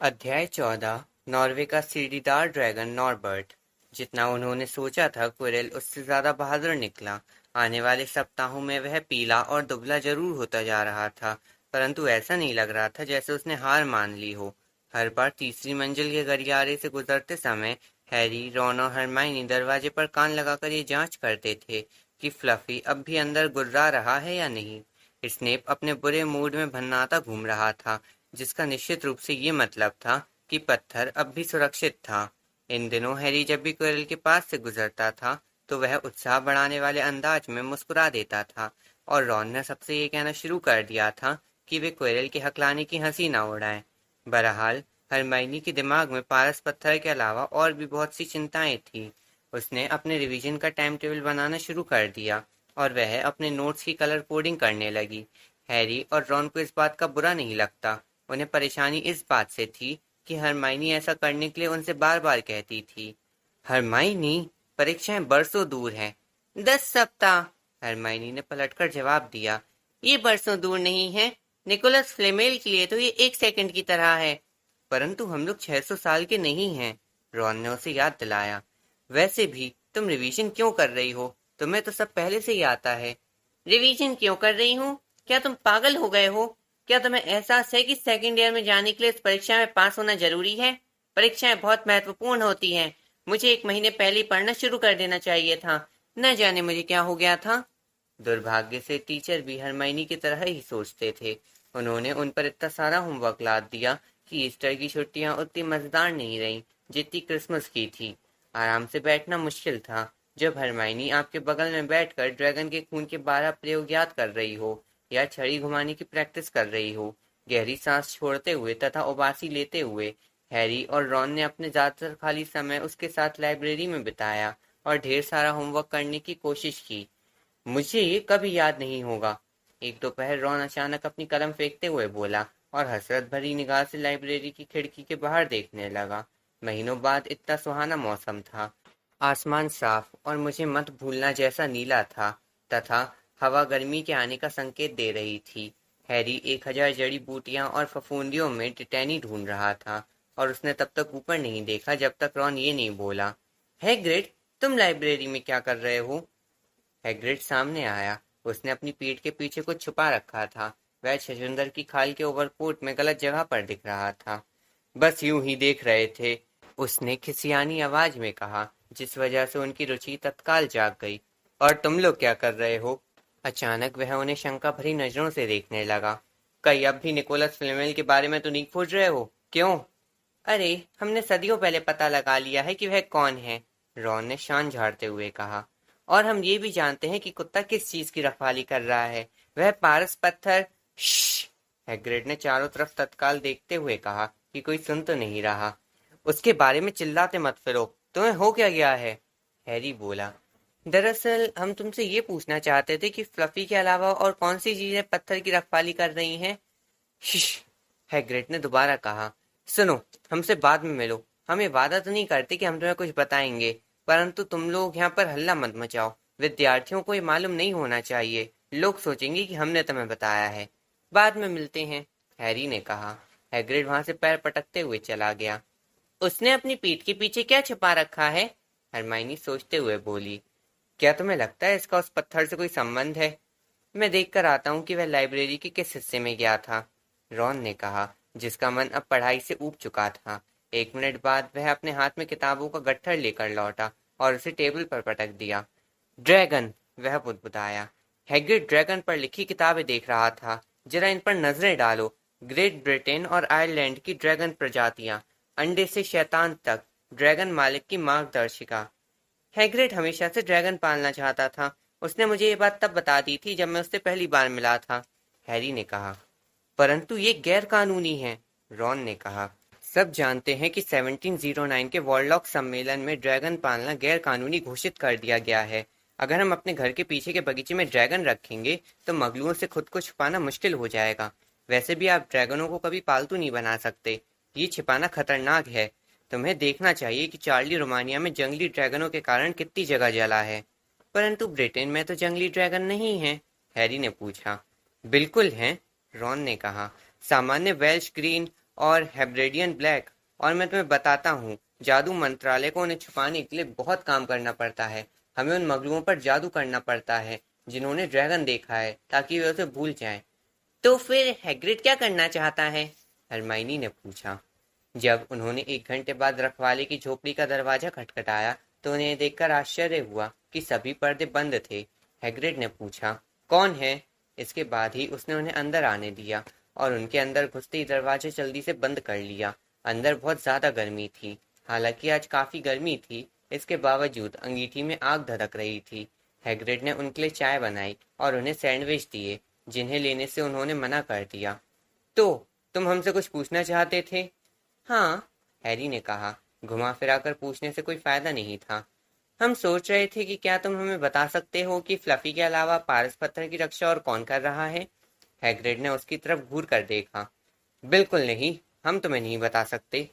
अध्याय 14। नॉर्वे का सीढ़ीदार ड्रैगन नॉर्बर्ट। जितना उन्होंने सोचा था क्विरेल उससे ज्यादा बहादुर निकला। आने वाले सप्ताहों में वह पीला और दुबला जरूर होता जा रहा था, परंतु ऐसा नहीं लग रहा था जैसे उसने हार मान ली हो। हर बार तीसरी मंजिल के गलियारे से गुजरते समय हैरी, रॉन और हरमाइनी दरवाजे पर कान लगाकर ये जांच करते थे कि फ्लफी अब भी अंदर गुर्रा रहा है या नहीं। स्नेप अपने बुरे मूड में भन्नाता घूम रहा था, जिसका निश्चित रूप से ये मतलब था कि पत्थर अब भी सुरक्षित था। इन दिनों हैरी जब भी क्विरल के पास से गुजरता था तो वह उत्साह बढ़ाने वाले अंदाज में मुस्कुरा देता था, और रॉन ने सबसे ये कहना शुरू कर दिया था कि वे क्विरल के हकलाने की हंसी न उड़ाएं। बहरहाल हरमाइनी के दिमाग में पारस पत्थर के अलावा और भी बहुत सी चिंताएं थीं। उसने अपने रिवीजन का टाइम टेबल बनाना शुरू कर दिया और वह अपने नोट्स की कलर कोडिंग करने लगी। हैरी और रॉन को इस बात का बुरा नहीं लगता। उन्हें परेशानी इस बात से थी कि हरमाइनी ऐसा करने के लिए उनसे बार बार कहती थी। हरमाइनी, परीक्षाएं बरसों दूर हैं। 10 सप्ताह, हरमाइनी ने पलटकर जवाब दिया। ये बरसों दूर नहीं है। निकोलस फ्लेमेल के लिए तो ये 1 सेकंड की तरह है। परंतु हम लोग 600 साल के नहीं हैं, रॉन ने उसे याद दिलाया। वैसे भी तुम रिवीजन क्यों कर रही हो? तुम्हें तो सब पहले से ही आता है। रिवीजन क्यों कर रही हूँ? क्या तुम पागल हो गए हो? क्या तुम्हें एहसास है कि सेकंड ईयर में जाने के लिए इस परीक्षा में पास होना जरूरी है? परीक्षाएं बहुत महत्वपूर्ण होती हैं। मुझे 1 महीने पहले ही पढ़ना शुरू कर देना चाहिए था। न जाने मुझे क्या हो गया था। दुर्भाग्य से टीचर भी हरमाइनी की तरह ही सोचते थे। उन्होंने उन पर इतना सारा होमवर्क लाद दिया कि ईस्टर की छुट्टियां उतनी मजेदार नहीं रहीं जितनी क्रिसमस की थी। आराम से बैठना मुश्किल था जब हरमाइनी आपके बगल में बैठकर ड्रैगन के खून के 12 प्रयोग याद कर रही हो या छड़ी घुमाने की प्रैक्टिस कर रही हो। गहरी सांस छोड़ते हुए तथा उबासी लेते हुए हैरी और रॉन ने अपने ज्यादातर खाली समय उसके साथ लाइब्रेरी में बिताया और ढेर सारा होमवर्क करने की कोशिश की। मुझे ये कभी याद नहीं होगा, एक दोपहर रॉन अचानक अपनी कलम फेंकते हुए बोला और हसरत भरी निगाह से लाइब्रेरी की खिड़की के बाहर देखने लगा। महीनों बाद इतना सुहाना मौसम था। आसमान साफ और मुझे मत भूलना जैसा नीला था, तथा हवा गर्मी के आने का संकेत दे रही थी। हैरी 1000 जड़ी बूटियां और फफूंदियों में टिटैनी ढूंढ रहा था, और उसने तब तक ऊपर नहीं देखा जब तक रॉन ये नहीं बोला, हैग्रिड, तुम लाइब्रेरी में क्या कर रहे हो? हैग्रिड सामने आया। उसने अपनी पीठ के पीछे कुछ छुपा रखा था। वह छछूंदर की खाल के ओवरकोट में गलत जगह पर दिख रहा था। बस यूं ही देख रहे थे, उसने खिसियानी आवाज में कहा, जिस वजह से उनकी रुचि तत्काल जाग गई। और तुम लोग क्या कर रहे हो? अचानक वह उन्हें शंका भरी नजरों से देखने लगा। कहीं अब भी निकोलस फ्लेमेल के बारे में तो नहीं खोज रहे हो? क्यों? अरे, हमने सदियों पहले पता लगा लिया है कि वह कौन है, रॉन ने शान झाड़ते हुए कहा। और हम ये भी जानते हैं कि कुत्ता किस चीज की रखवाली कर रहा है। वह पारस पत्थर। श्श! हैग्रिड ने चारों तरफ तत्काल देखते हुए कहा कि कोई सुन तो नहीं रहा। उसके बारे में चिल्लाते मत फिरो। तुम्हें हो क्या गया है? हैरी बोला। दरअसल हम तुमसे ये पूछना चाहते थे कि फ्लफी के अलावा और कौन सी चीजें पत्थर की रखवाली कर रही हैं। शिश! हैग्रिड ने दोबारा कहा। सुनो, हमसे बाद में मिलो। हम ये वादा तो नहीं करते कि हम तुम्हें कुछ बताएंगे, परंतु तुम लोग यहाँ पर हल्ला मत मचाओ। विद्यार्थियों को ये मालूम नहीं होना चाहिए। लोग सोचेंगे कि हमने तुम्हें बताया है। बाद में मिलते हैं, हैरी ने कहा। हैग्रिड वहां से पैर पटकते हुए चला गया। उसने अपनी पीठ के पीछे क्या छुपा रखा है? हरमाइनी सोचते हुए बोली। क्या तुम्हें लगता है इसका उस पत्थर से कोई संबंध है? मैं देख कर आता हूँ कि वह लाइब्रेरी के किस हिस्से में गया था, रॉन ने कहा, जिसका मन अब पढ़ाई से ऊब चुका था। 1 मिनट बाद वह अपने हाथ में किताबों का गट्ठर लेकर लौटा और उसे टेबल पर पटक दिया। ड्रैगन, वह बुदबुदाया। हैग्रिड ड्रैगन पर लिखी किताबें देख रहा था। जरा इन पर नजरें डालो। ग्रेट ब्रिटेन और आयरलैंड की ड्रैगन प्रजातियां, अंडे से शैतान तक, ड्रैगन मालिक की मार्गदर्शिका। हैग्रिड हमेशा से ड्रैगन पालना चाहता था। उसने मुझे ये बात तब बता दी थी जब मैं उससे पहली बार मिला था, हैरी ने कहा। परंतु ये गैर कानूनी है, रॉन ने कहा। सब जानते हैं कि 1709 के वॉरलॉक सम्मेलन में ड्रैगन पालना गैर कानूनी घोषित कर दिया गया है। अगर हम अपने घर के पीछे के बगीचे में ड्रैगन रखेंगे तो मगलुओं से खुद को छुपाना मुश्किल हो जाएगा। वैसे भी आप ड्रैगनों को कभी पालतू नहीं बना सकते। ये छिपाना खतरनाक है। तुम्हें देखना चाहिए कि चार्ली रोमानिया में जंगली ड्रैगनों के कारण कितनी जगह जला है। परंतु ब्रिटेन में तो जंगली ड्रैगन नहीं है, हैरी ने पूछा। बिल्कुल हैं, रॉन ने कहा। सामान्य वेल्श ग्रीन और हेब्रेडियन ब्लैक। और मैं तुम्हें बताता हूँ, जादू मंत्रालय को उन्हें छुपाने के लिए बहुत काम करना पड़ता है। हमें उन मगलुओं पर जादू करना पड़ता है जिन्होंने ड्रैगन देखा है, ताकि वे उसे भूल जाएं। तो फिर हैग्रिड क्या करना चाहता है? हरमाइनी ने पूछा। जब उन्होंने 1 घंटे बाद रखवाले की झोपड़ी का दरवाजा खटखटाया तो उन्हें देखकर आश्चर्य हुआ कि सभी पर्दे बंद थे। हैग्रिड ने पूछा, कौन है? इसके बाद ही उसने उन्हें अंदर आने दिया और उनके अंदर घुसते ही दरवाजा जल्दी से बंद कर लिया। अंदर बहुत ज्यादा गर्मी थी। हालांकि आज काफी गर्मी थी, इसके बावजूद अंगीठी में आग धधक रही थी। हैग्रिड ने उनके लिए चाय बनाई और उन्हें सैंडविच दिए, जिन्हें लेने से उन्होंने मना कर दिया। तो तुम हमसे कुछ पूछना चाहते थे? हाँ, हैरी ने कहा। घुमा फिराकर पूछने से कोई फायदा नहीं था। हम सोच रहे थे कि क्या तुम हमें बता सकते हो कि फ्लफी के अलावा पारस पत्थर की रक्षा और कौन कर रहा है? हैग्रिड ने उसकी तरफ घूर कर देखा। बिल्कुल नहीं, हम तुम्हें नहीं बता सकते,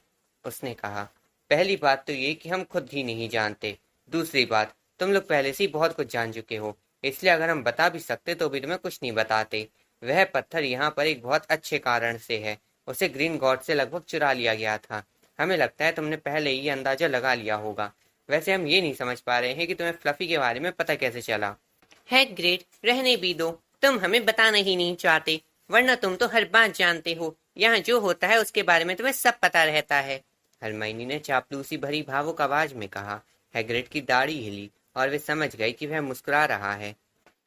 उसने कहा। पहली बात तो ये कि हम खुद ही नहीं जानते। दूसरी बात, तुम लोग पहले से ही बहुत कुछ जान चुके हो, इसलिए अगर हम बता भी सकते तो भी तुम्हें कुछ नहीं बताते। वह पत्थर यहाँ पर एक बहुत अच्छे कारण से है। उसे ग्रीन गॉड से लगभग चुरा लिया गया था। हमें लगता है तुमने पहले ही ये अंदाजा लगा लिया होगा। वैसे हम ये नहीं समझ पा रहे हैं कि तुम्हें फ्लफी के बारे में पता कैसे चला। हैग्रिड, रहने भी दो। तुम हमें बताना ही नहीं चाहते, वरना तुम तो हर बात जानते हो। यहाँ जो होता है उसके बारे में तुम्हें सब पता रहता है, हरमाइनी ने चापलूसी भरी भावुक आवाज में कहा। हैग्रिड की दाढ़ी हिली और वे समझ गए कि वह मुस्कुरा रहा है।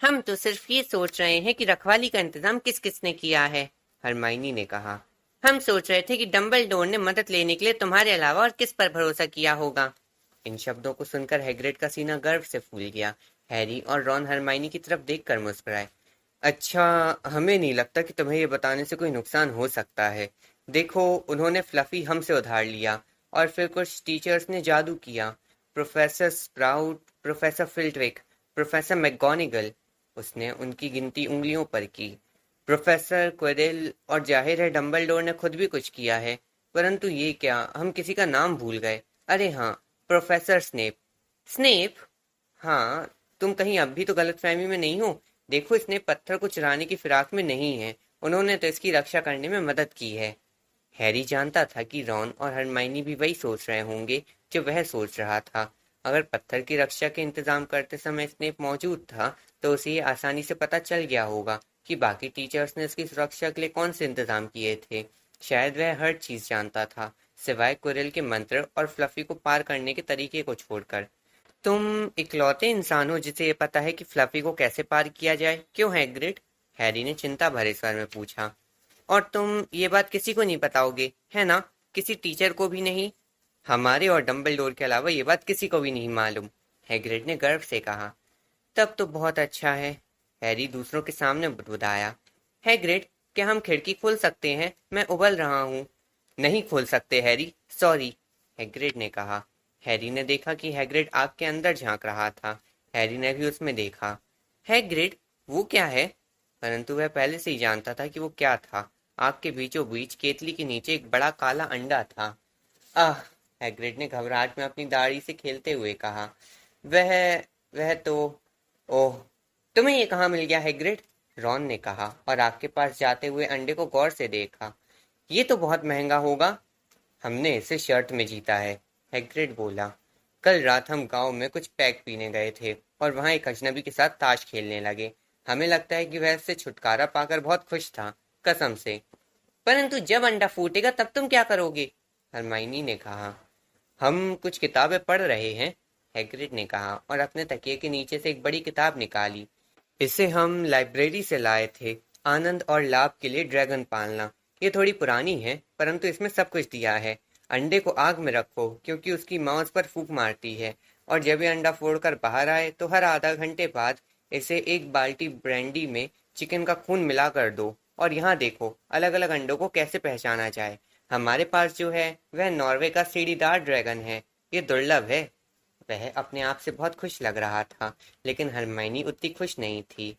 हम तो सिर्फ ये सोच रहे हैं कि रखवाली का इंतजाम किस किसने किया है, हरमाइनी ने कहा। हम सोच रहे थे कि डंबलडोर ने मदद लेने के लिए तुम्हारे अलावा और किस पर भरोसा किया होगा। इन शब्दों को सुनकर हैग्रिड का सीना गर्व से फूल गया। हैरी और रॉन हरमाइनी की तरफ देखकर मुस्कुराए। अच्छा, हमें नहीं लगता कि तुम्हें ये बताने से कोई नुकसान हो सकता है। देखो, उन्होंने फ्लफी हमसे उधार लिया और फिर कुछ टीचर्स ने जादू किया। Professor Sprout, professor Flitwick, professor McGonagall. उसने उनकी गिनती उंगलियों पर की। प्रोफेसर क्वेरेल, और जाहिर है डंबलडोर ने खुद भी कुछ किया है। परंतु ये क्या, हम किसी का नाम भूल गए। अरे हाँ, प्रोफेसर स्नेप। स्नेप? हाँ, तुम कहीं अब भी तो गलतफहमी में नहीं हो? देखो, इसने पत्थर को चुराने की फिराक में नहीं है। उन्होंने तो इसकी रक्षा करने में मदद की है। हैरी जानता था कि रॉन और हरमाइनी भी वही सोच रहे होंगे जो वह सोच रहा था। अगर पत्थर की रक्षा के इंतजाम करते समय स्नेप मौजूद था तो उसे ये आसानी से पता चल गया होगा कि बाकी टीचर्स ने उसकी सुरक्षा के लिए कौन से इंतजाम किए थे। शायद वह हर चीज जानता था, सिवाय कुरिल के मंत्र और फ्लफी को पार करने के तरीके को छोड़कर। तुम इकलौते इंसान हो जिसे ये पता है कि फ्लफी को कैसे पार किया जाए, क्यों हैग्रिड? हैरी ने चिंता भरे स्वर में पूछा। और तुम ये बात किसी को नहीं बताओगे, है ना? किसी टीचर को भी नहीं? हमारे और डंबलडोर के अलावा ये बात किसी को भी नहीं मालूम, हैग्रिड ने गर्व से कहा। तब तो बहुत अच्छा है, हैरी दूसरों के सामने बुदबुदाया। हैग्रिड, क्या हम खिड़की खोल सकते हैं? मैं उबल रहा हूँ। नहीं खोल सकते हैरी, सॉरी, हैग्रिड ने कहा। हैरी ने देखा कि हैग्रिड आग के अंदर झांक रहा था। हैरी ने भी उसमें देखा। हैग्रिड, वो क्या है? परंतु वह पहले से ही जानता था कि वो क्या था। आग के बीचों बीच केतली के नीचे एक बड़ा काला अंडा था। आह, हैग्रिड ने घबराहट में अपनी दाढ़ी से खेलते हुए कहा। वह वह तो ओह, तुम्हें ये कहाँ मिल गया हैग्रिड? रॉन ने कहा और आग के पास जाते हुए अंडे को गौर से देखा। ये तो बहुत महंगा होगा। हमने इसे शर्त में जीता है, हैग्रिड बोला। कल रात हम गांव में कुछ पैक पीने गए थे और वहां एक अजनबी के साथ ताश खेलने लगे। हमें लगता है कि वह इससे छुटकारा पाकर बहुत खुश था, कसम से। परंतु जब अंडा फूटेगा तब तुम क्या करोगे? हरमाइनी ने कहा। हम कुछ किताबें पढ़ रहे हैं, हैग्रिड ने कहा और अपने तकिए के नीचे से एक बड़ी किताब निकाली। इसे हम लाइब्रेरी से लाए थे, आनंद और लाभ के लिए ड्रैगन पालना। ये थोड़ी पुरानी है, परंतु इसमें सब कुछ दिया है। अंडे को आग में रखो क्योंकि उसकी माँ उस पर फूंक मारती है, और जब ये अंडा फोड़कर बाहर आए तो हर आधा घंटे बाद इसे एक बाल्टी ब्रांडी में चिकन का खून मिला कर दो। और यहाँ देखो, अलग अलग अंडों को कैसे पहचाना जाए। हमारे पास जो है वह नॉर्वे का सीढ़ीदार ड्रैगन है। ये दुर्लभ है। वह अपने आप से बहुत खुश लग रहा था, लेकिन हरमाइनी उतनी खुश नहीं थी।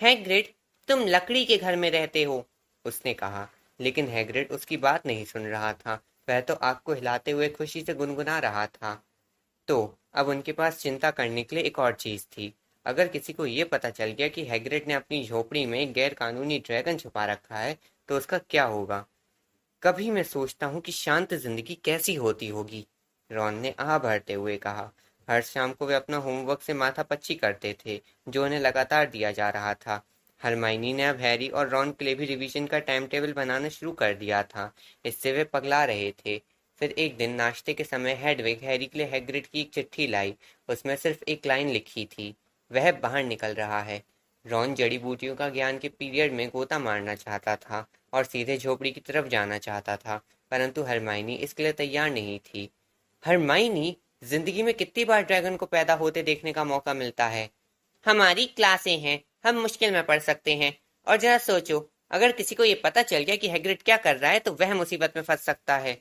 हैग्रिड, तुम लकड़ी के घर में रहते हो, उसने कहा। लेकिन हैग्रिड उसकी बात नहीं सुन रहा था। वह तो आग को हिलाते हुए खुशी से गुनगुना रहा था। तो अब उनके पास चिंता करने के लिए एक और चीज थी। अगर किसी को ये पता चल गया कि हैग्रिड ने अपनी झोपड़ी में एक गैर कानूनी ड्रैगन छुपा रखा है तो उसका क्या होगा? कभी मैं सोचता हूँ कि शांत जिंदगी कैसी होती होगी, रॉन ने आह भरते हुए कहा। हर शाम को वे अपना होमवर्क से माथापच्ची करते थे, जो उन्हें लगातार दिया जा रहा था। हरमाइनी ने अब हैरी और रॉन के लिए भी रिवीजन का टाइम टेबल बनाना शुरू कर दिया था। इससे वे पगला रहे थे। फिर एक दिन नाश्ते के समय हेडविग हैरी के लिए हैग्रिड की एक चिट्ठी लाई। उसमें सिर्फ एक लाइन लिखी थी, वह बाहर निकल रहा है। रॉन जड़ी बूटियों का ज्ञान के पीरियड में गोता मारना चाहता था और सीधे झोपड़ी की तरफ जाना चाहता था, परंतु हरमाइनी इसके लिए तैयार नहीं थी। हरमाइनी, जिंदगी में कितनी बार ड्रैगन को पैदा होते देखने का मौका मिलता है। हमारी क्लासें हैं, हम मुश्किल में पड़ सकते हैं। और जरा सोचो, अगर किसी को ये पता चल गया कि हैग्रिड क्या कर रहा है तो वह मुसीबत में फंस सकता है।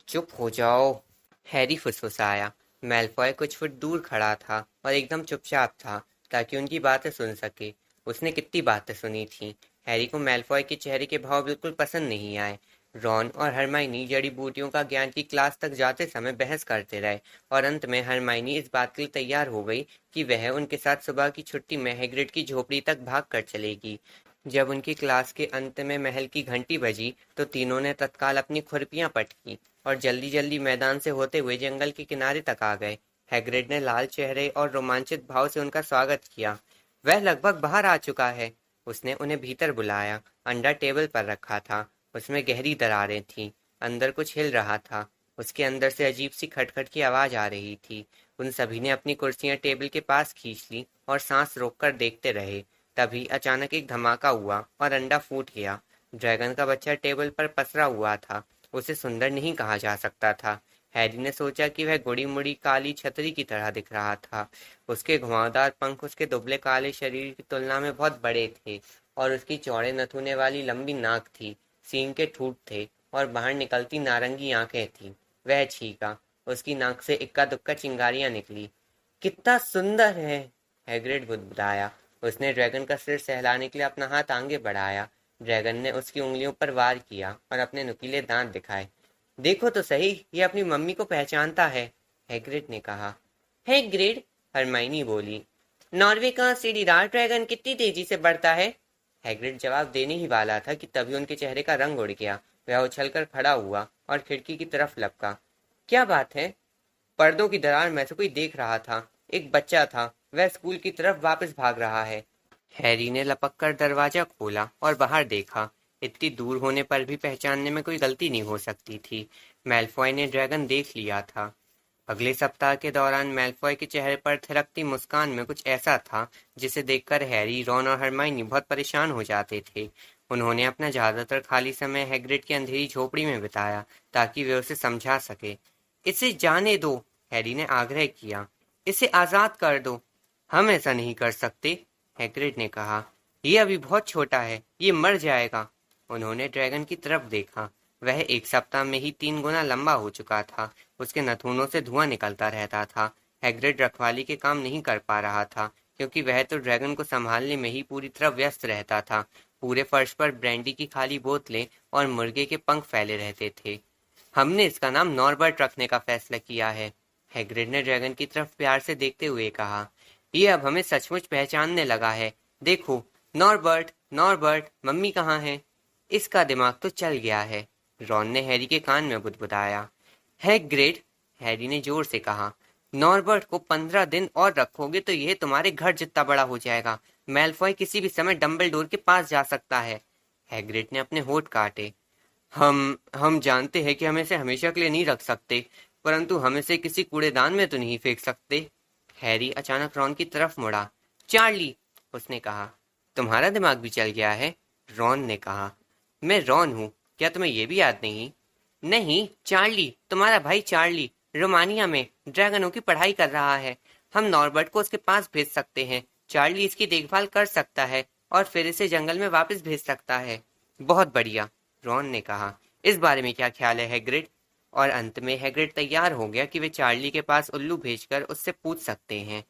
चुप हो जाओ, हैरी फुसफुसाया। मैलफॉय कुछ फुट दूर खड़ा था और एकदम चुपचाप था, ताकि उनकी बातें सुन सके। उसने कितनी बातें सुनी थीं। हैरी को मैलफॉय के चेहरे के भाव बिल्कुल पसंद नहीं आए। रॉन और हरमाइनी जड़ी बूटियों का ज्ञान की क्लास तक जाते समय बहस करते रहे, और अंत में हरमाइनी इस बात के लिए तैयार हो गई कि वह उनके साथ सुबह की छुट्टी में हैग्रिड की झोपड़ी तक भाग कर चलेगी। जब उनकी क्लास के अंत में महल की घंटी बजी तो तीनों ने तत्काल अपनी खुरपियां पटकी और जल्दी जल्दी मैदान से होते हुए जंगल के किनारे तक आ गए। हैग्रिड ने लाल चेहरे और रोमांचित भाव से उनका स्वागत किया। वह लगभग बाहर आ चुका है। उसने उन्हें भीतर बुलाया। अंडा टेबल पर रखा था, उसमें गहरी दरारें थीं। अंदर कुछ हिल रहा था। उसके अंदर से अजीब सी खटखट की आवाज आ रही थी। उन सभी ने अपनी कुर्सियां टेबल के पास खींच ली और सांस रोककर देखते रहे। तभी अचानक एक धमाका हुआ और अंडा फूट गया। ड्रैगन का बच्चा टेबल पर पसरा हुआ था। उसे सुंदर नहीं कहा जा सकता था। हैरी ने सोचा कि वह गुड़ी मुड़ी काली छतरी की तरह दिख रहा था। उसके घुमावदार पंख उसके दुबले काले शरीर की तुलना में बहुत बड़े थे, और उसकी चौड़े नथुने वाली लंबी नाक थी। सींग के ठूंठ थे और बाहर निकलती नारंगी आंखें थीं। वह छींका। उसकी नाक से इक्का दुक्का चिंगारियां निकली। कितना सुंदर है, हैग्रिड बुदबुदाया। उसने ड्रैगन का सिर सहलाने के लिए अपना हाथ आगे बढ़ाया। ड्रैगन ने उसकी उंगलियों पर वार किया और अपने नुकीले दांत दिखाए। देखो तो सही, ये अपनी मम्मी को पहचानता है, हैग्रिड ने कहा। हैग्रिड, हरमाइनी बोली, नॉर्वे का सीढ़ीदार ड्रैगन कितनी तेजी से बढ़ता है। हैग्रिड जवाब देने ही वाला था कि तभी उनके चेहरे का रंग उड़ गया। वह उछलकर खड़ा हुआ और खिड़की की तरफ लपका। क्या बात है? पर्दों की दरार में से कोई देख रहा था। एक बच्चा था, वह स्कूल की तरफ वापस भाग रहा है। हैरी ने लपककर दरवाजा खोला और बाहर देखा। इतनी दूर होने पर भी पहचानने में कोई गलती नहीं हो सकती थी। मैलफॉय ने ड्रैगन देख लिया था। अगले सप्ताह के दौरान मैलफॉय के चेहरे पर थिरकती मुस्कान में कुछ ऐसा था जिसे देखकर हैरी, रॉन और हरमाइनी बहुत परेशान हो जाते थे। उन्होंने अपना ज्यादातर खाली समय हैग्रिड की अंधेरी झोपड़ी में बिताया ताकि वे उसे समझा सके। इसे जाने दो, हैरी ने आग्रह किया। इसे आजाद कर दो। हम ऐसा नहीं कर सकते, हैग्रिड ने कहा। ये अभी बहुत छोटा है, ये मर जाएगा। उन्होंने ड्रैगन की तरफ देखा। वह एक सप्ताह में ही 3 गुना लंबा हो चुका था। उसके नथुनों से धुआं निकलता रहता था। हैग्रिड रखवाली के काम नहीं कर पा रहा था, क्योंकि वह तो ड्रैगन को संभालने में ही पूरी तरह व्यस्त रहता था। पूरे फर्श पर ब्रांडी की खाली बोतलें और मुर्गे के पंख फैले रहते थे। हमने इसका नाम नॉर्बर्ट रखने का फैसला किया है, हैग्रिड ने ड्रैगन की तरफ प्यार से देखते हुए कहा। ये अब हमें सचमुच पहचानने लगा है। देखो, नॉर्बर्ट, नॉर्बर्ट, मम्मी कहाँ है? इसका दिमाग तो चल गया है, रॉन ने हैरी के कान में बुदबुदाया। हैग्रिड, हैरी ने जोर से कहा, नॉर्बर्ट को 15 दिन और रखोगे तो यह तुम्हारे घर जितना बड़ा हो जाएगा। मैलफॉय किसी भी समय डंबलडोर के पास जा सकता है। हैग्रिड ने अपने होठ काटे। हम जानते हैं कि हम इसे हमेशा के लिए नहीं रख सकते, परंतु हम इसे किसी कूड़ेदान में तो नहीं फेंक सकते। हैरी अचानक रॉन की तरफ मुड़ा। चार्ली, उसने कहा। तुम्हारा दिमाग भी चल गया है, रॉन ने कहा। मैं रॉन हूँ, क्या तुम्हें यह भी याद नहीं? नहीं, चार्ली, तुम्हारा भाई चार्ली रोमानिया में ड्रैगनों की पढ़ाई कर रहा है। हम नॉर्बर्ट को उसके पास भेज सकते हैं। चार्ली इसकी देखभाल कर सकता है और फिर इसे जंगल में वापस भेज सकता है। बहुत बढ़िया, रॉन ने कहा। इस बारे में क्या ख्याल है, हैग्रिड? और अंत में हैग्रिड तैयार हो गया कि वे चार्ली के पास उल्लू भेजकर उससे पूछ सकते हैं।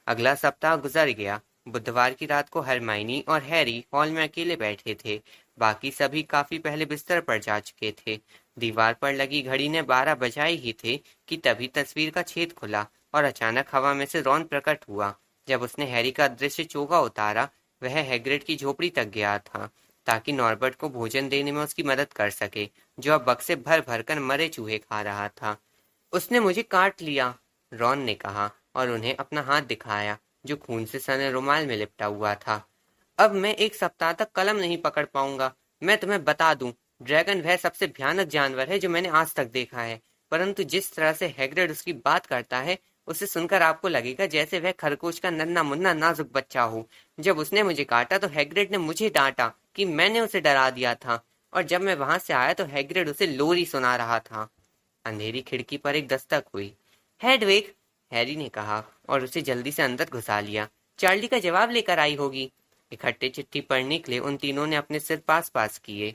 अगला सप्ताह गुजर गया। बुधवार की रात को हरमाइनी और हैरी हॉल में अकेले बैठे थे। बाकी सभी काफी पहले बिस्तर पर जा चुके थे। दीवार पर लगी घड़ी ने 12 बजाए ही थे कि तभी तस्वीर का छेद खुला और अचानक हवा में से रॉन प्रकट हुआ। जब उसने हैरी का दृश्य चोगा उतारा, वह हैग्रिड की झोपड़ी तक गया था। ताकि नॉर्बर्ट को भोजन देने में उसकी मदद कर सके, जो अब बक्से भर भर कर मरे चूहे खा रहा था। उसने मुझे काट लिया, रॉन ने कहा और उन्हें अपना हाथ दिखाया जो खून से सने रुमाल में लिपटा हुआ था। अब मैं एक सप्ताह तक कलम नहीं पकड़ पाऊंगा। मैं तुम्हें बता दूं, ड्रैगन वह सबसे भयानक जानवर है जो मैंने आज तक देखा है, परंतु जिस तरह से हैग्रिड उसकी बात करता है, उसे सुनकर आपको लगेगा जैसे वह खरगोश का नन्हा मुन्ना नाजुक बच्चा हो। जब उसने मुझे काटा तो हैग्रिड ने मुझे डांटा कि मैंने उसे डरा दिया था, और जब मैं वहां से आया तो हैग्रिड उसे लोरी सुना रहा था। अंधेरी खिड़की पर एक दस्तक हुई। हेडविग, हैरी ने कहा और उसे जल्दी से अंदर घुसा लिया। चार्ली का जवाब लेकर आई होगी। इकट्ठे चिट्ठी पढ़ने के लिए उन तीनों ने अपने सिर पास पास किए।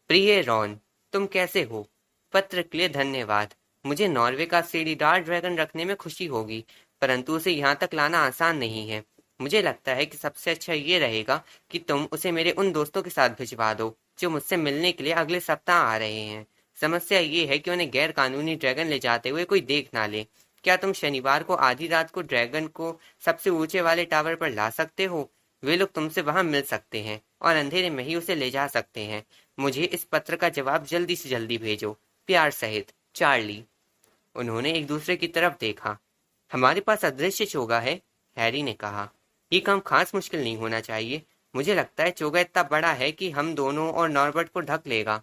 प्रिय रॉन, तुम कैसे हो? पत्र के लिए धन्यवाद। मुझे नॉर्वे का सीढ़ीदार ड्रैगन रखने में खुशी होगी, परंतु उसे यहाँ तक लाना आसान नहीं है। मुझे लगता है कि सबसे अच्छा ये रहेगा कि तुम उसे मेरे उन दोस्तों के साथ भिजवा दो जो मुझसे मिलने के लिए अगले सप्ताह आ रहे हैं। समस्या ये है कि उन्हें गैर कानूनी ड्रैगन ले जाते हुए कोई देख ना ले। क्या तुम शनिवार को आधी रात को ड्रैगन को सबसे ऊंचे वाले टावर पर ला सकते हो? वे लोग तुमसे वहां मिल सकते हैं और अंधेरे में ही उसे ले जा सकते हैं। मुझे इस पत्र का जवाब जल्दी से जल्दी भेजो। प्यार सहित, चार्ली। उन्होंने एक दूसरे की तरफ देखा। हमारे पास अदृश्य चोगा है, हैरी ने कहा। ये काम खास मुश्किल नहीं होना चाहिए। मुझे लगता है चोगा इतना बड़ा है कि हम दोनों और नॉर्बर्ट को ढक लेगा।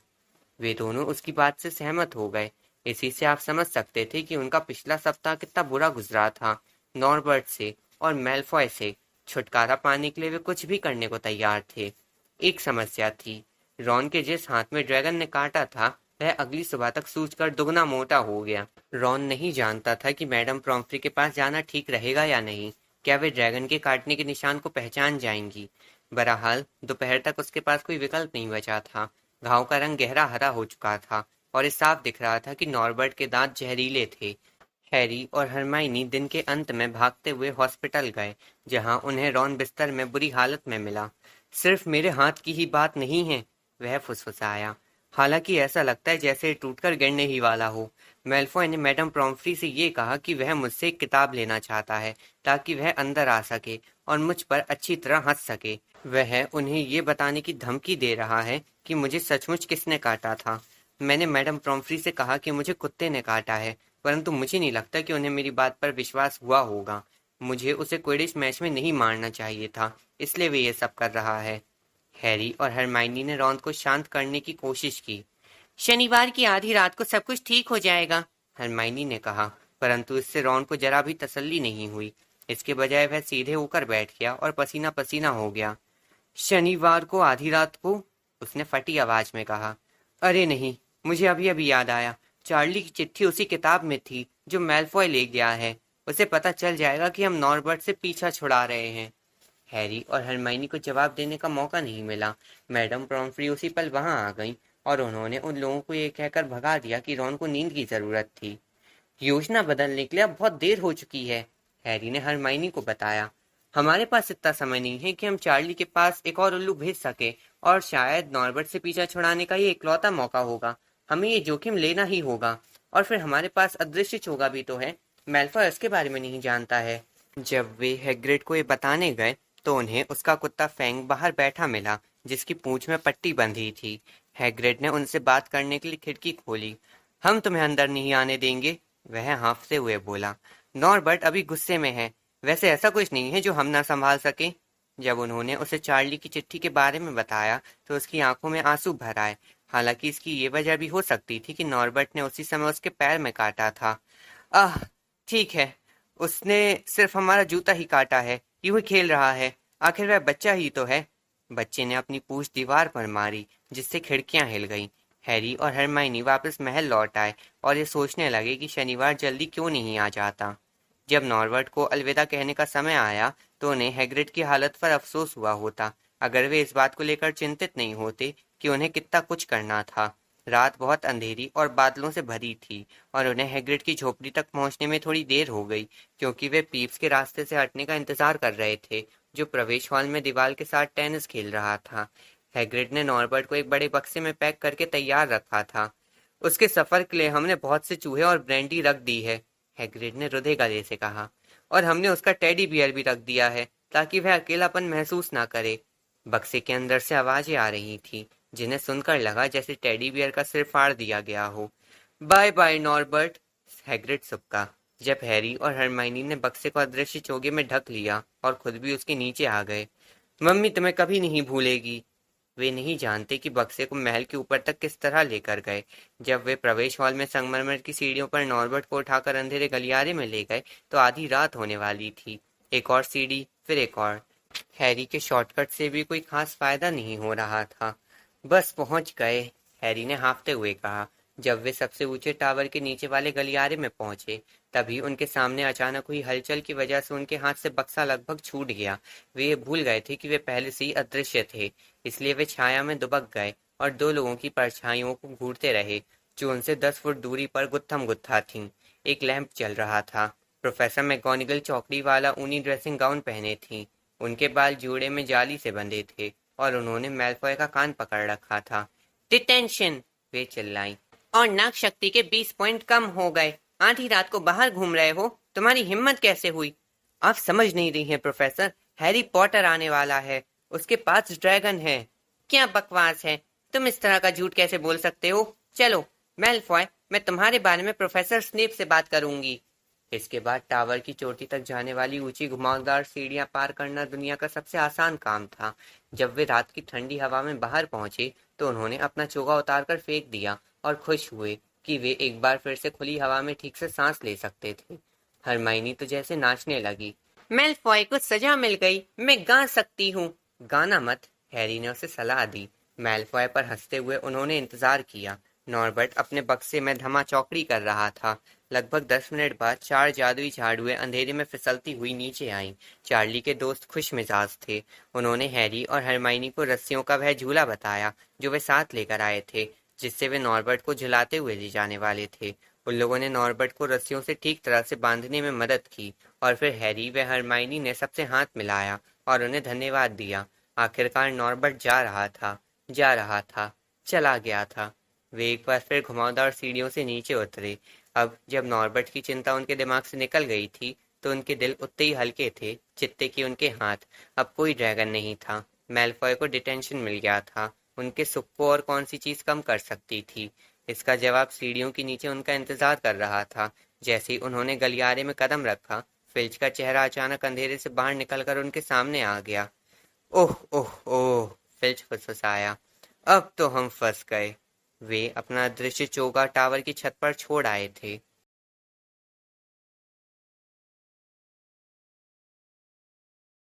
वे दोनों उसकी बात से सहमत हो गए। इसी से आप समझ सकते थे कि उनका पिछला सप्ताह कितना बुरा गुजरा था। नॉर्बर्ट से और मेलफॉय से छुटकारा पाने के लिए वे कुछ भी करने को तैयार थे। एक समस्या थी। रॉन के जिस हाथ में ड्रैगन ने काटा था, वह अगली सुबह तक सूजकर दुगना मोटा हो गया। रॉन नहीं जानता था कि मैडम प्रॉम्फ्री के पास जाना ठीक रहेगा या नहीं। क्या वे ड्रैगन के काटने के निशान को पहचान जाएंगी? बहरहाल दोपहर तक उसके पास कोई विकल्प नहीं बचा था। घाव का रंग गहरा हरा हो चुका था और ये साफ दिख रहा था कि नॉर्बर्ट के दांत जहरीले थे। हैरी और हरमाइनी दिन के अंत में भागते हुए हॉस्पिटल गए, जहां उन्हें रॉन बिस्तर में बुरी हालत में मिला। सिर्फ मेरे हाथ की ही बात नहीं है, वह फुसफुसाया। हालांकि ऐसा लगता है जैसे टूटकर गिरने ही वाला हो। मेलफॉय ने मैडम प्रॉम्फ्री से ये कहा कि वह मुझसे एक किताब लेना चाहता है ताकि वह अंदर आ सके और मुझ पर अच्छी तरह हंस सके। वह उन्हें ये बताने की धमकी दे रहा है कि मुझे सचमुच किसने काटा था। मैंने मैडम प्रॉम्फ्री से कहा कि मुझे कुत्ते ने काटा है, परंतु मुझे नहीं लगता कि उन्हें मेरी बात पर विश्वास हुआ होगा। मुझे उसे क्विडिच मैच में नहीं मारना चाहिए था, इसलिए वे ये सब कर रहा है। हैरी और हरमाइनी ने रॉन को शांत करने की कोशिश की। शनिवार की आधी रात को सब कुछ ठीक हो जाएगा, हरमाइनी ने कहा, परंतु इससे रॉन को जरा भी तसल्ली नहीं हुई। इसके बजाय वह सीधे होकर बैठ गया और पसीना पसीना हो गया। शनिवार को आधी रात को, उसने फटी आवाज में कहा। अरे नहीं, मुझे अभी अभी याद आया। चार्ली की चिट्ठी उसी किताब में थी जो मेलफॉय ले गया है। उसे पता चल जाएगा कि हम नॉर्बर्ट से पीछा छुड़ा रहे हैं। हैरी और हरमाइनी को जवाब देने का मौका नहीं मिला। मैडम प्रॉम्फ्री उसी पल वहां आ गईं और उन्होंने उन लोगों को ये कहकर भगा दिया कि रॉन को नींद की जरूरत थी। योजना बदलने के लिए अब बहुत देर हो चुकी है, हैरी ने हरमाइनी को बताया। हमारे पास इतना समय नहीं है कि हम चार्ली के पास एक और उल्लू भेज सके, और शायद नॉर्बर्ट से पीछा छुड़ाने का ये इकलौता मौका होगा। हमें ये जोखिम लेना ही होगा। और फिर हमारे पास अदृश्य चोगा भी तो है। मेलफॉय उसके बारे में नहीं जानता है। जब वे हैग्रिड को ये बताने गए तो उन्हें उसका कुत्ता फैंग बाहर बैठा मिला, जिसकी पूंछ में पट्टी बंधी थी। हैग्रिड ने उनसे बात करने के लिए खिड़की खोली। हम तुम्हें अंदर नहीं आने देंगे, वह हाँफते हुए बोला। नॉर्बर्ट अभी गुस्से में है। वैसे ऐसा कुछ नहीं है जो हम ना संभाल सके। जब उन्होंने उसे चार्ली की चिट्ठी के बारे में बताया तो उसकी आंखों में आंसू भर आए। हालांकि इसकी ये वजह भी हो सकती थी कि नॉर्बर्ट ने उसी समय उसके पैर में काटा था। आह, ठीक है, उसने सिर्फ हमारा जूता ही काटा है। यूं ही खेल रहा है। आखिर वह बच्चा ही तो है। बच्चे ने अपनी पूंछ दीवार पर मारी, जिससे खिड़कियां हिल गईं। हैरी और हरमाइनी वापस महल लौट आए और ये सोचने लगे कि शनिवार जल्दी क्यों नहीं आ जाता। जब नॉर्बर्ट को अलविदा कहने का समय आया तो उन्हें हैग्रिड की हालत पर अफसोस हुआ होता, अगर वे इस बात को लेकर चिंतित नहीं होते कि उन्हें कितना कुछ करना था। रात बहुत अंधेरी और बादलों से भरी थी और उन्हें हैग्रिड की झोपड़ी तक पहुंचने में थोड़ी देर हो गई, क्योंकि वे पीप्स के रास्ते से हटने का इंतजार कर रहे थे, जो प्रवेश हॉल में दीवार के साथ टेनिस खेल रहा था। हैग्रिड ने नॉर्बर्ट को एक बड़े बक्से में पैक करके तैयार रखा था। उसके सफर के लिए हमने बहुत से चूहे और ब्रांडी रख दी है, हैग्रिड ने रुधे गले से कहा, और हमने उसका टेडी बियर भी रख दिया है ताकि वह अकेलापन महसूस ना करे। बक्से के अंदर से आवाजें आ रही थी, जिन्हें सुनकर लगा जैसे टेडी बियर का सिर फाड़ दिया गया हो। बाय बाय नॉर्बर्ट, हैग्रिड सबका। जब हैरी और हरमाइनी ने बक्से को अदृश्य चोगे में ढक लिया और खुद भी उसके नीचे आ गए। मम्मी तुम्हें कभी नहीं भूलेगी। वे नहीं जानते कि बक्से को महल के ऊपर तक किस तरह लेकर गए। जब वे प्रवेश हॉल में संगमरमर की सीढ़ियों पर नॉर्बर्ट को उठाकर अंधेरे गलियारे में ले गए तो आधी रात होने वाली थी। एक और सीढ़ी, फिर एक और। हैरी के शॉर्टकट से भी कोई खास फायदा नहीं हो रहा था। बस पहुंच गए, हैरी ने हाँफते हुए कहा। जब वे सबसे ऊंचे टावर के नीचे वाले गलियारे में पहुंचे, तभी उनके सामने अचानक हुई हलचल की वजह से उनके हाथ से बक्सा लगभग छूट गया। वे ये भूल गए थे कि वे पहले से ही अदृश्य थे, इसलिए वे छाया में दुबक गए और दो लोगों की परछाइयों को घूरते रहे, जो उनसे 10 फुट दूरी पर गुत्थम गुत्था थीं। एक लैंप जल रहा था। प्रोफेसर मैगोनिगल चौकड़ी वाला ऊनी ड्रेसिंग गाउन पहने थी। उनके बाल जूड़े में जाली से बंधे थे और उन्होंने मैलफॉय का कान पकड़ रखा था। डिटेंशन, वे चिल्लाई। और नाक शक्ति के 20 पॉइंट कम हो गए। आधी रात को बाहर घूम रहे हो, तुम्हारी हिम्मत कैसे हुई? आप समझ नहीं रही हैं प्रोफेसर, हैरी पॉटर आने वाला है, उसके पास ड्रैगन है। क्या बकवास है, तुम इस तरह का झूठ कैसे बोल सकते हो? चलो मैलफॉय, मैं तुम्हारे बारे में प्रोफेसर स्नेप से बात करूंगी। इसके बाद टावर की चोटी तक जाने वाली ऊंची घुमावदार सीढ़ियां पार करना दुनिया का सबसे आसान काम था। जब वे रात की ठंडी हवा में बाहर पहुंचे तो उन्होंने अपना चोगा उतारकर फेंक दिया और खुश हुए कि वे एक बार फिर से खुली हवा में ठीक से सांस ले सकते थे। हरमाइनी तो जैसे नाचने लगी। मेलफॉय को सजा मिल गई, मैं गा सकती हूँ। गाना मत, हैरी ने उसे सलाह दी। मेलफॉय पर हंसते हुए उन्होंने इंतजार किया। नॉर्बर्ट अपने बक्से में धमा चौकड़ी कर रहा था। लगभग 10 मिनट बाद 4 जादुई झाड़ुएं अंधेरे में फिसलती हुई नीचे आईं। चार्ली के दोस्त खुश मिजाज थे। उन्होंने हैरी और हरमाइनी को रस्सियों का वह झूला बताया जो वे साथ लेकर आए थे, जिससे वे नॉर्बर्ट को झुलाते हुए ले जाने वाले थे। उन लोगों ने नॉर्बर्ट को रस्सियों से ठीक तरह से बांधने में मदद की और फिर हैरी व हरमाइनी ने सबसे हाथ मिलाया और उन्हें धन्यवाद दिया। आखिरकार नॉर्बर्ट जा रहा था, चला गया था। वे एक बार फिर घुमावदार सीढ़ियों से नीचे उतरे। अब जब नॉर्बर्ट की चिंता उनके दिमाग से निकल गई थी तो उनके दिल उतने ही हल्के थे जितने कि उनके हाथ। अब कोई ड्रैगन नहीं था। मैलफॉय को डिटेंशन मिल गया था। उनके सुख को और कौन सी चीज कम कर सकती थी? इसका जवाब सीढ़ियों के नीचे उनका इंतजार कर रहा था। जैसे ही उन्होंने गलियारे में कदम रखा, फिल्च का चेहरा अचानक अंधेरे से बाहर निकलकर उनके सामने आ गया। ओह ओह ओह, फिल्च फुसफुसाया। अब तो हम फंस गए। वे अपना दृश्य चोगा टावर की छत पर छोड़ आए थे।